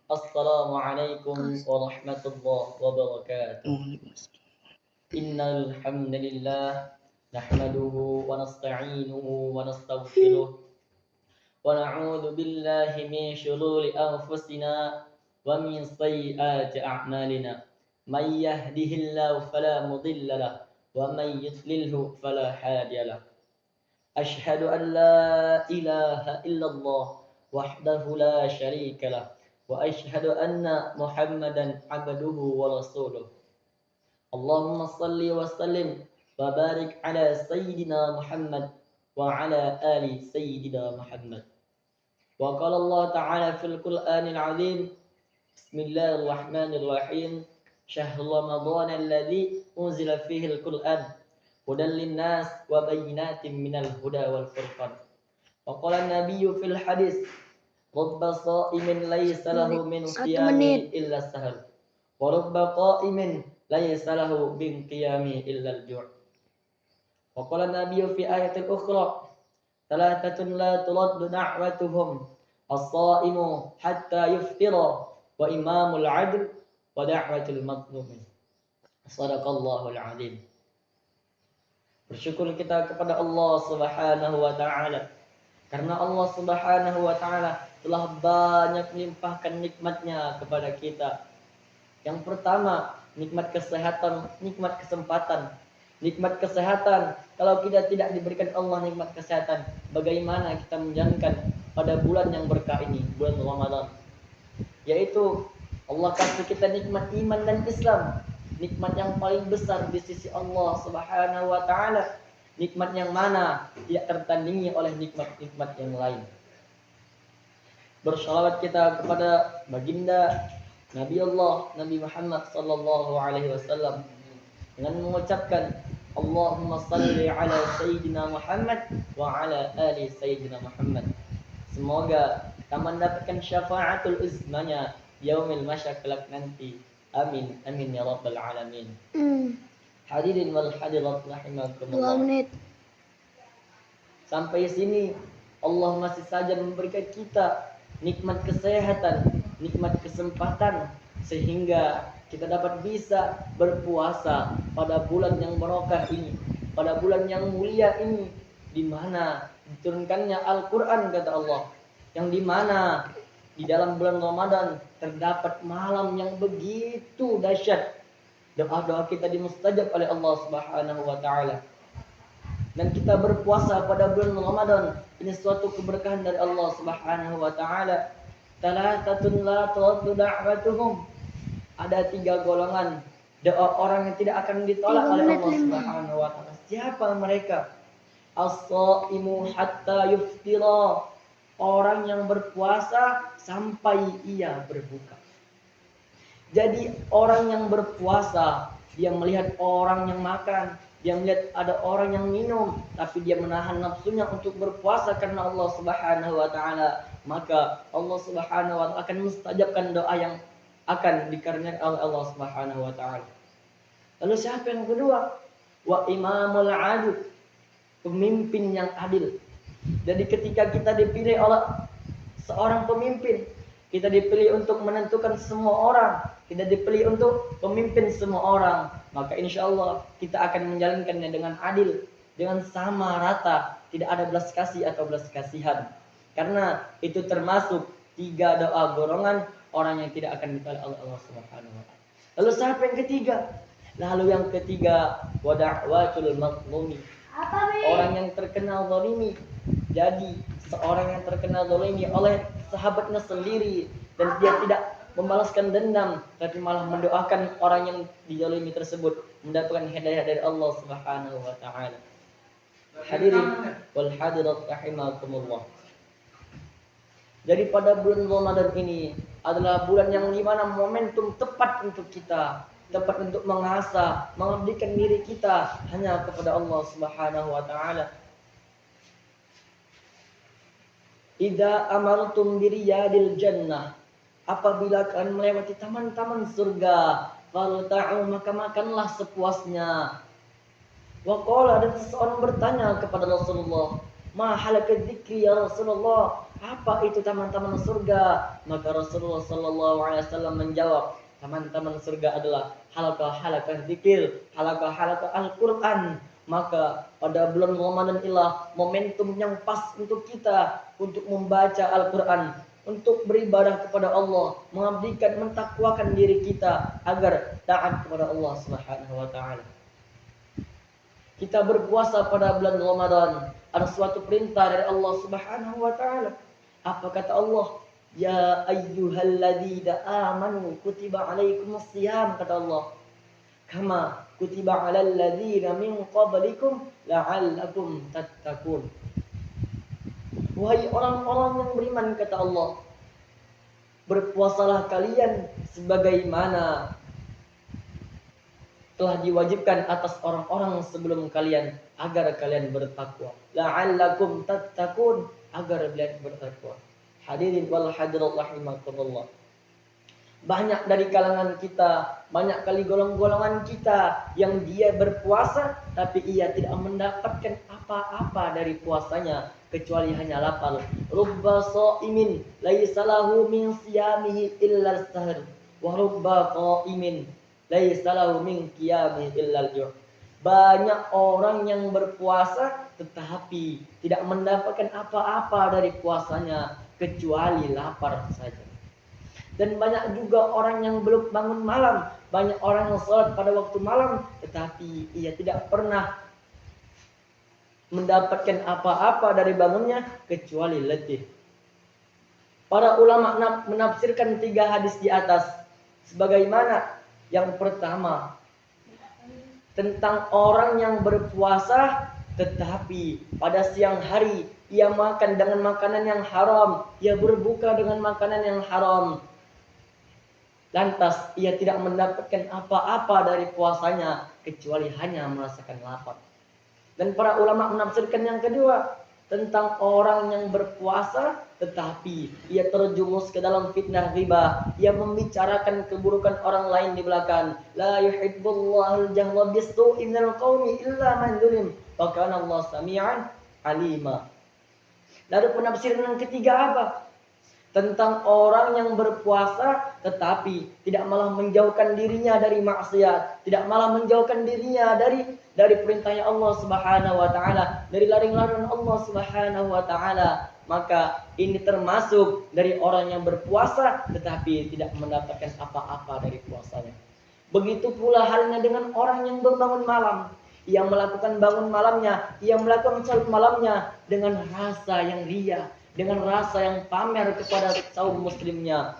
Assalamualaikum warahmatullahi wabarakatuh. Innal hamdalillah nahmaduhu wa nasta'inuhu wa nastaghfiruh wa na'udzu billahi min shururi anfusina wa min sayyiati a'malina. May yahdihillahu fala mudilla lahu wa may yudlilhu fala hadiya lahu. Asyhadu an la ilaha illallah wahdahu la syarika lah wa asyhadu anna Muhammadan abduhu wa rasuluh. Allahumma salli wa sallim wa barik ala sayyidina Muhammad wa ala ali sayyidina Muhammad. Wa qala Allah ta'ala fil Qur'anil 'azim. Bismillahirrahmanirrahim. Syahrul Ramadan alladzi unzila fihi al-Qur'an hudan linnas wa bayyinatin minal huda wal furqan. Wa qala an-nabiyyu fil hadis rubba sha'imin laysa lahu min qiyami illa sahal wa rubba qa'imin laysa lahu min qiyami illa al-ju'. Wa qala an-nabiyyu fi ayatil ukhra thalathatun la turaddu da'watuhum as-sha'imu hatta yuftira wa imamul 'adl wa da'watul mazlum. Shadaqallahul 'azim. Bersyukur kita kepada Allah Subhanahu wa taala karena Allah Subhanahu wa taala telah banyak melimpahkan nikmat-Nya kepada kita. Yang pertama, nikmat kesehatan, nikmat kesempatan. Nikmat kesehatan, kalau kita tidak diberikan Allah nikmat kesehatan, bagaimana kita menjalankan pada bulan yang berkah ini, bulan Ramadan? Yaitu Allah kasih kita nikmat iman dan Islam. Nikmat yang paling besar di sisi Allah Subhanahu wa taala. Nikmat yang mana tidak tertandingi oleh nikmat-nikmat yang lain. Bersalawat kita kepada baginda Nabi Allah Nabi Muhammad sallallahu alaihi wasallam dengan mengucapkan Allahumma salli ala sayyidina Muhammad wa ala ali sayyidina Muhammad. Semoga kita mendapatkan syafaatul uzmanya yaumil masyaqq nanti. Amin, amin ya rabbal alamin. Hadirin wal hadirat rahimakumullah. 2 menit. Sampai sini Allah masih saja memberikan kita nikmat kesehatan, nikmat kesempatan sehingga kita dapat bisa berpuasa pada bulan yang barokah ini, pada bulan yang mulia ini, di mana diturunkannya Al-Qur'an kata Allah, yang di mana di dalam bulan Ramadan terdapat malam yang begitu dahsyat. Doa-doa kita dimustajab oleh Allah Subhanahu wa taala. Dan kita berpuasa pada bulan Ramadan ini suatu keberkahan dari Allah Subhanahu wa taala. Thalathatun la turaddu da'watuhum. Ada 3 golongan doa orang yang tidak akan ditolak oleh Allah Subhanahu wa taala. Siapa mereka? As-shaimu hatta yuftira. Orang yang berpuasa sampai ia berbuka. Jadi orang yang berpuasa, dia melihat orang yang makan, dia melihat ada orang yang minum, tapi dia menahan nafsunya untuk berpuasa karena Allah Subhanahu wa taala, maka Allah Subhanahu wa taala akan mustajabkan doa yang akan dikaruniai oleh Allah Subhanahu wa taala. Lalu siapa yang kedua? Wa imamul 'adil, pemimpin yang adil. Jadi ketika kita dipilih oleh seorang pemimpin, kita dipilih untuk menentukan semua orang, kita dipilih untuk memimpin semua orang, maka insya Allah kita akan menjalankannya dengan adil, dengan sama rata, tidak ada belas kasih atau belas kasihan. Karena itu termasuk 3 doa golongan orang yang tidak akan ditolak oleh Allah Subhanahu wa taala. Lalu siapa yang ketiga? Lalu yang ketiga, wa da'watul mazlumi. Orang yang terkenal zalimi. Jadi seorang yang terkenal zalimi oleh sahabatnya sendiri dan dia tidak membalaskan dendam tapi malah mendoakan orang yang dizalimi tersebut mendapatkan hidayah dari Allah Subhanahu wa taala. Hadirin wal hadirat rahimakumullah. Jadi pada bulan Ramadan ini adalah bulan yang dimana momentum tepat untuk kita, tepat untuk mengasah, mengabdikan diri kita hanya kepada Allah Subhanahu wa taala. Idza amartum biriyadil jannah, apabila kalian melewati taman-taman surga, falta'u, maka makanlah sepuasnya. Wa qala, dan seseorang bertanya kepada Rasulullah, ma halaka dzikri ya Rasulullah, apa itu taman-taman surga? Maka Rasulullah sallallahu alaihi wasallam menjawab, taman-taman surga adalah halaqah-halaqah zikir, halaqah-halaqah Al-Qur'an. Maka pada bulan Ramadan inilah momentum yang pas untuk kita untuk membaca Al-Qur'an, untuk beribadah kepada Allah, mengabdikan, mentakwakan diri kita agar taat kepada Allah Subhanahu wa taala. Kita berpuasa pada bulan Ramadan, ada suatu perintah dari Allah Subhanahu wa taala. Apa kata Allah? Ya ayyuhalladzina amanu kutiba alaikumus shiyam, kata Allah. Kama kutiba alal ladzina min qablikum la'allakum tattaqun. Wahai orang-orang yang beriman, kata Allah, berpuasalah kalian sebagaimana telah diwajibkan atas orang-orang sebelum kalian agar kalian bertakwa. La'allakum tattaqun, agar kalian bertakwa. Hadirin wal hadirat rahimakumullah. Banyak dari kalangan kita, banyak kali golongan kita yang dia berpuasa tapi ia tidak mendapatkan apa-apa dari puasanya kecuali hanya lapar. Rubba shaimin laisa lahu min siyamihi illa as-sahr wa rubba qaimin laisa lahu min qiyamihi illa al-ju'. Banyak orang yang berpuasa tetapi tidak mendapatkan apa-apa dari puasanya kecuali lapar saja. Dan banyak juga orang yang belum bangun malam, banyak orang yang sholat pada waktu malam tetapi ia tidak pernah mendapatkan apa-apa dari bangunnya kecuali letih. Para ulama menafsirkan 3 hadis di atas sebagaimana yang pertama tentang orang yang berpuasa tetapi pada siang hari ia makan dengan makanan yang haram, ia berbuka dengan makanan yang haram. Lantas ia tidak mendapatkan apa-apa dari puasanya kecuali hanya merasakan lapar. Dan para ulama menafsirkan yang kedua tentang orang yang berpuasa tetapi ia terjumus ke dalam fitnah riba, ia membicarakan keburukan orang lain di belakang. La yuhibbullahu al-jahra bis-su'i minal qaumi illa man zulim wa kana Allah sami'an alima. Lalu penafsiran yang ketiga apa? Tentang orang yang berpuasa tetapi tidak malah menjauhkan dirinya dari maksiat, tidak malah menjauhkan dirinya dari perintahnya Allah Subhanahu wa taala, dari larangan Allah Subhanahu wa taala. Maka ini termasuk dari orang yang berpuasa tetapi tidak mendapatkan apa-apa dari puasanya. Begitu pula halnya dengan orang yang berbangun malam. Ia melakukan bangun malamnya, ia melakukan salat malamnya dengan rasa yang riya, dengan rasa yang pamer kepada kaum muslimnya,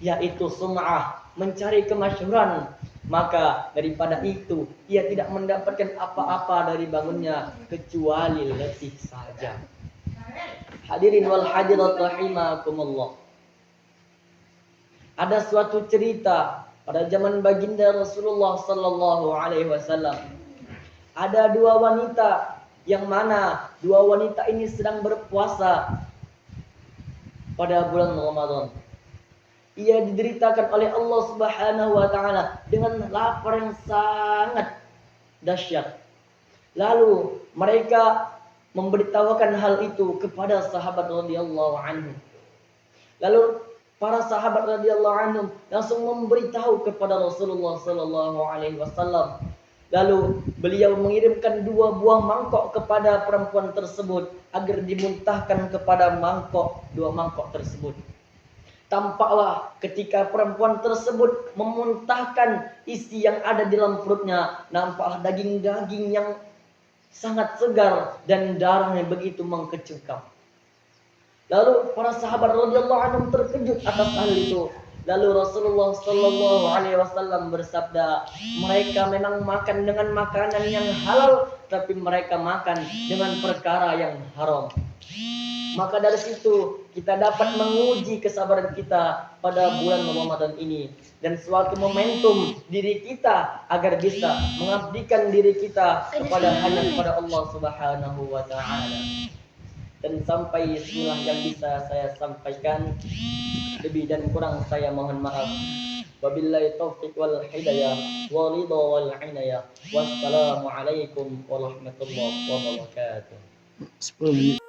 yaitu sum'ah, mencari kemasyhuran. Maka daripada itu ia tidak mendapatkan apa-apa dari bangunnya kecuali letih saja. Hadirin wal hadirat rahimakumullah. Ada suatu cerita pada zaman baginda Rasulullah sallallahu alaihi wasallam. Ada 2 wanita yang mana 2 wanita ini sedang berpuasa pada bulan Ramadan. Ia dideritakan oleh Allah Subhanahu wa taala dengan lapar yang sangat dahsyat. Lalu mereka memberitahukan hal itu kepada sahabat radhiyallahu anhu. Lalu para sahabat radhiyallahu anhum langsung memberitahu kepada Rasulullah sallallahu alaihi wasallam. Lalu beliau mengirimkan 2 buah mangkok kepada perempuan tersebut agar dimuntahkan kepada 2 mangkok tersebut. Tampaklah ketika perempuan tersebut memuntahkan isi yang ada di dalam perutnya, nampaklah daging-daging yang sangat segar dan darahnya begitu mengkecukam. Lalu para sahabat radhiyallahu anhum terkejut atas hal itu. Lalu Rasulullah sallallahu alaihi wasallam bersabda, mereka memang makan dengan makanan yang halal, tapi mereka makan dengan perkara yang haram. Maka dari situ kita dapat menguji kesabaran kita pada bulan Ramadan ini dan suatu momentum diri kita agar bisa mengabdikan diri kita hanya kepada Allah Subhanahu wa taala. Dan sampai inilah yang bisa saya sampaikan. Lebih dan kurang saya mohon maaf. Wabillahi taufiq wal hidayah wa ridha wal inayah. Wassalamualaikum warahmatullahi wabarakatuh. 10 menit.